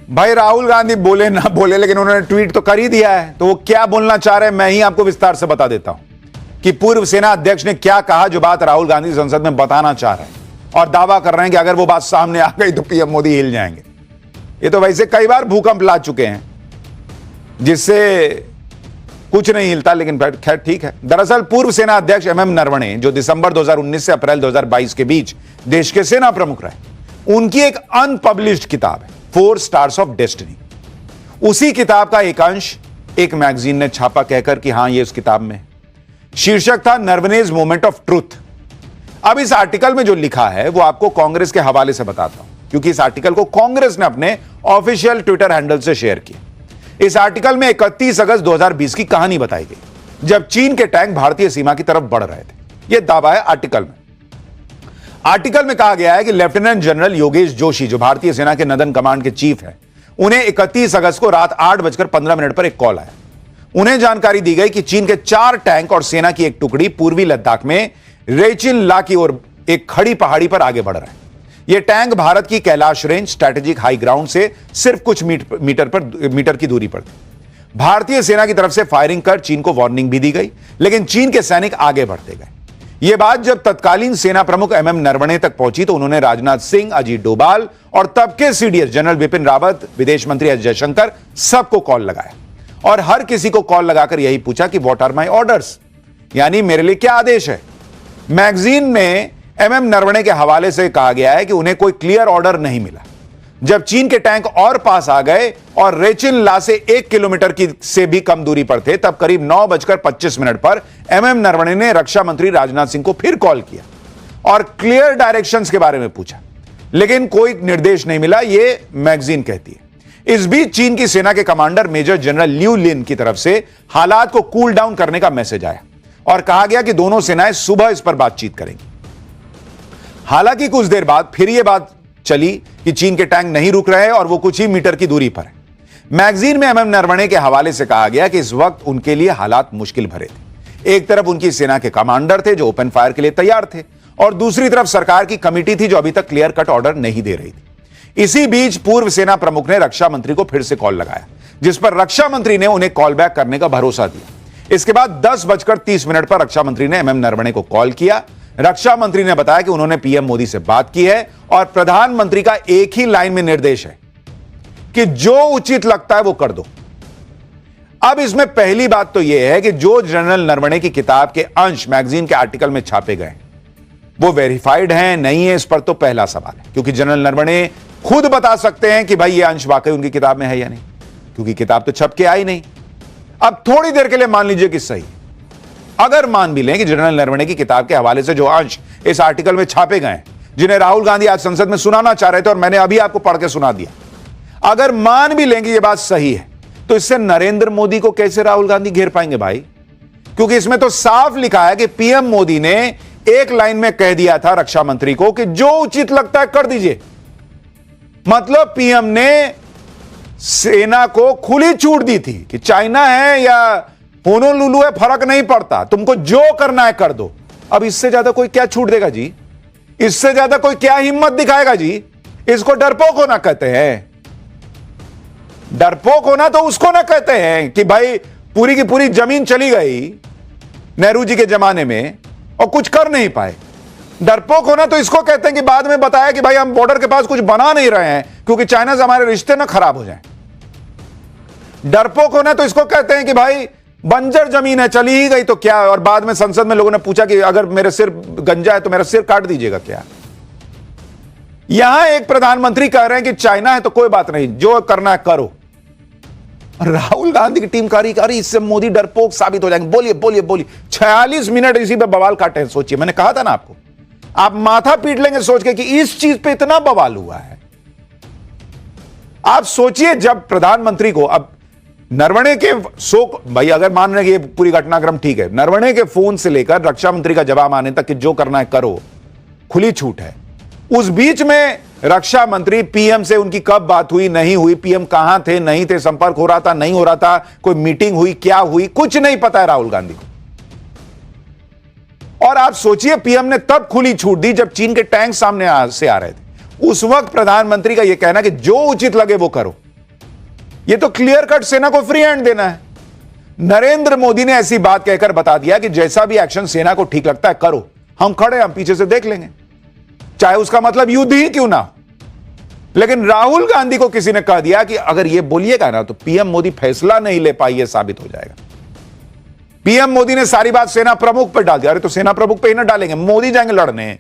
भाई राहुल गांधी बोले ना बोले, लेकिन उन्होंने ट्वीट तो कर ही दिया है, तो वो क्या बोलना चाह रहे हैं मैं ही आपको विस्तार से बता देता हूं कि पूर्व सेना अध्यक्ष ने क्या कहा, जो बात राहुल गांधी संसद में बताना चाह रहे हैं और दावा कर रहे हैं कि अगर वो बात सामने आ गई तो पीएम मोदी हिल जाएंगे। ये तो वैसे कई बार भूकंप ला चुके हैं जिससे कुछ नहीं हिलता, लेकिन खैर ठीक है। दरअसल पूर्व सेना अध्यक्ष एमएम नरवणे, जो दिसंबर 2019 से अप्रैल 2022 के बीच देश के सेना प्रमुख रहे, उनकी एक अनपब्लिश्ड किताब है 4 स्टार्स ऑफ डेस्टिनी। उसी किताब का एक अंश एक मैगजीन ने छापा कहकर कि हां ये उस किताब में। शीर्षक था नरवणेज मोमेंट ऑफ ट्रूथ। अब इस आर्टिकल में जो लिखा है वो आपको कांग्रेस के हवाले से बताता हूं, क्योंकि इस आर्टिकल को कांग्रेस ने अपने ऑफिशियल ट्विटर हैंडल से शेयर किया। इस आर्टिकल में 31 अगस्त 2020 की कहानी बताई गई, जब चीन के टैंक भारतीय सीमा की तरफ बढ़ रहे थे। यह दावा है आर्टिकल में। आर्टिकल में कहा गया है कि लेफ्टिनेंट जनरल योगेश जोशी, जो भारतीय सेना के नदन कमांड के चीफ हैं, उन्हें 31 अगस्त को रात 8:15 पर एक कॉल आया। उन्हें जानकारी दी गई कि चीन के 4 टैंक और सेना की एक टुकड़ी पूर्वी लद्दाख में रेचिन ला की ओर एक खड़ी पहाड़ी पर आगे बढ़ रहे हैं। यह टैंक भारत की Kailash range strategic high ground से सिर्फ कुछ मीटर की दूरी पर थे। भारतीय सेना की तरफ से फायरिंग कर चीन को वार्निंग भी दी गई, लेकिन चीन के सैनिक आगे बढ़ते गए। यह बात जब तत्कालीन सेना प्रमुख एमएम नरवणे तक पहुंची तो उन्होंने राजनाथ सिंह, अजीत डोभाल और तब के सीडीएस जनरल विपिन रावत, विदेश मंत्री एस जयशंकर, सबको कॉल लगाया और हर किसी को कॉल लगाकर यही पूछा कि व्हाट आर माय ऑर्डर्स, यानी मेरे लिए क्या आदेश है। मैगजीन में एमएम नरवणे के हवाले से कहा गया है कि उन्हें कोई क्लियर ऑर्डर नहीं मिला। जब चीन के टैंक और पास आ गए और रेचिन ला से 1 किलोमीटर से भी कम दूरी पर थे, तब करीब 9:25 पर एमएम नरवणे ने रक्षा मंत्री राजनाथ सिंह को फिर कॉल किया और क्लियर डायरेक्शंस के बारे में पूछा, लेकिन कोई निर्देश नहीं मिला, यह मैगजीन कहती है। इस बीच चीन की सेना के कमांडर मेजर जनरल ल्यू लिन की तरफ से हालात को कूल डाउन करने का मैसेज आया और कहा गया कि दोनों सेनाएं सुबह इस पर बातचीत करेंगी। हालांकि कुछ देर बाद फिर यह बात चली कि चीन के टैंक नहीं रुक रहे और वो कुछ ही मीटर की दूरी पर है। मैगजीन में एमएम नरवणे के हवाले से कहा गया कि इस वक्त उनके लिए हालात मुश्किल भरे थे। एक तरफ उनकी सेना के कमांडर थे जो ओपन फायर के लिए तैयार थे, और दूसरी तरफ सरकार की कमिटी थी जो अभी तक क्लियर कट ऑर्डर नहीं दे रही थी। इसी बीच पूर्व सेना प्रमुख ने रक्षा मंत्री को फिर से कॉल लगाया, जिस पर रक्षा मंत्री ने उन्हें कॉल बैक करने का भरोसा दिया। इसके बाद 10:30 पर रक्षा मंत्री ने एमएम नरवणे को कॉल किया। रक्षा मंत्री ने बताया कि उन्होंने पीएम मोदी से बात की है और प्रधानमंत्री का एक ही लाइन में निर्देश है कि जो उचित लगता है वो कर दो। अब इसमें पहली बात तो यह है कि जो जनरल नरवणे की किताब के अंश मैगजीन के आर्टिकल में छापे गए वो वेरीफाइड हैं नहीं है, इस पर तो पहला सवाल है, क्योंकि जनरल नरवणे खुद बता सकते हैं कि भाई ये अंश वाकई उनकी किताब में है या नहीं, क्योंकि किताब तो छप के आई नहीं। अब थोड़ी देर के लिए मान लीजिए कि सही, अगर मान भी लें कि जनरल नरवणे की किताब के हवाले से जो अंश इस आर्टिकल में छापे गए जिन्हें राहुल गांधी आज संसद में सुनाना चाह रहे थे और मैंने अभी आपको पढ़ के सुना दिया, अगर मान भी लेंगे ये बात सही है, तो इससे नरेंद्र मोदी को कैसे राहुल गांधी घेर पाएंगे भाई? क्योंकि इसमें तो साफ लिखा है कि पीएम मोदी ने एक लाइन में कह दिया था रक्षा मंत्री को कि जो उचित लगता है कर दीजिए। मतलब पीएम ने सेना को खुली छूट दी थी कि चाइना है या होनोलुलु है फर्क नहीं पड़ता, तुमको जो करना है कर दो। अब इससे ज्यादा कोई क्या छूट देगा जी? इससे ज्यादा कोई क्या हिम्मत दिखाएगा जी? इसको डरपोक होना कहते हैं। डरपोक होना तो उसको ना कहते हैं कि भाई पूरी की पूरी जमीन चली गई नेहरू जी के जमाने में और कुछ कर नहीं पाए। डरपोक होना तो इसको कहते हैं कि बाद में बताया कि भाई हम बॉर्डर के पास कुछ बना नहीं रहे हैं क्योंकि चाइना से हमारे रिश्ते ना खराब हो जाएं। डरपोक होना तो इसको कहते हैं कि भाई बंजर जमीन है चली ही गई तो क्या, और बाद में संसद में लोगों ने पूछा कि अगर मेरे सिर गंजा है तो मेरा सिर काट दीजिएगा क्या? यहां एक प्रधानमंत्री कह रहे हैं कि चाइना है तो कोई बात नहीं, जो करना है करो। राहुल गांधी की टीम कह रही इससे मोदी डरपोक साबित हो जाएंगे। बोलिए बोलिए बोलिए, 46 मिनट इसी पे बवाल काटे हैं। सोचिए, मैंने कहा था ना आपको, आप माथा पीट लेंगे सोच के कि इस चीज पे इतना बवाल हुआ है। आप सोचिए जब प्रधानमंत्री को, अब नरवणे के भाई अगर मान रहे हैं कि ये पूरी घटनाक्रम ठीक है, नरवणे के फोन से लेकर रक्षा मंत्री का जवाब आने तक कि जो करना है करो, खुली छूट है। उस बीच में रक्षा मंत्री पीएम से उनकी कब बात हुई नहीं हुई, पीएम कहां थे नहीं थे, संपर्क हो रहा था नहीं हो रहा था, कोई मीटिंग हुई क्या हुई, कुछ नहीं पता है राहुल गांधी को। और आप सोचिए पीएम ने तब खुली छूट दी जब चीन के टैंक सामने से आ रहे थे। उस वक्त प्रधानमंत्री का यह कहना कि जो उचित लगे वो करो, ये तो क्लियर कट सेना को फ्री हैंड देना है। नरेंद्र मोदी ने ऐसी बात कहकर बता दिया कि जैसा भी एक्शन सेना को ठीक लगता है करो, हम खड़े, हम पीछे से देख लेंगे, चाहे उसका मतलब युद्ध ही क्यों ना हो। लेकिन राहुल गांधी को किसी ने कह दिया कि अगर ये बोलिएगा ना तो पीएम मोदी फैसला नहीं ले पाई, ये साबित हो जाएगा। पीएम मोदी ने सारी बात सेना प्रमुख पर डाल दिया। अरे तो सेना प्रमुख पे ही ना डालेंगे, मोदी जाएंगे लड़ने।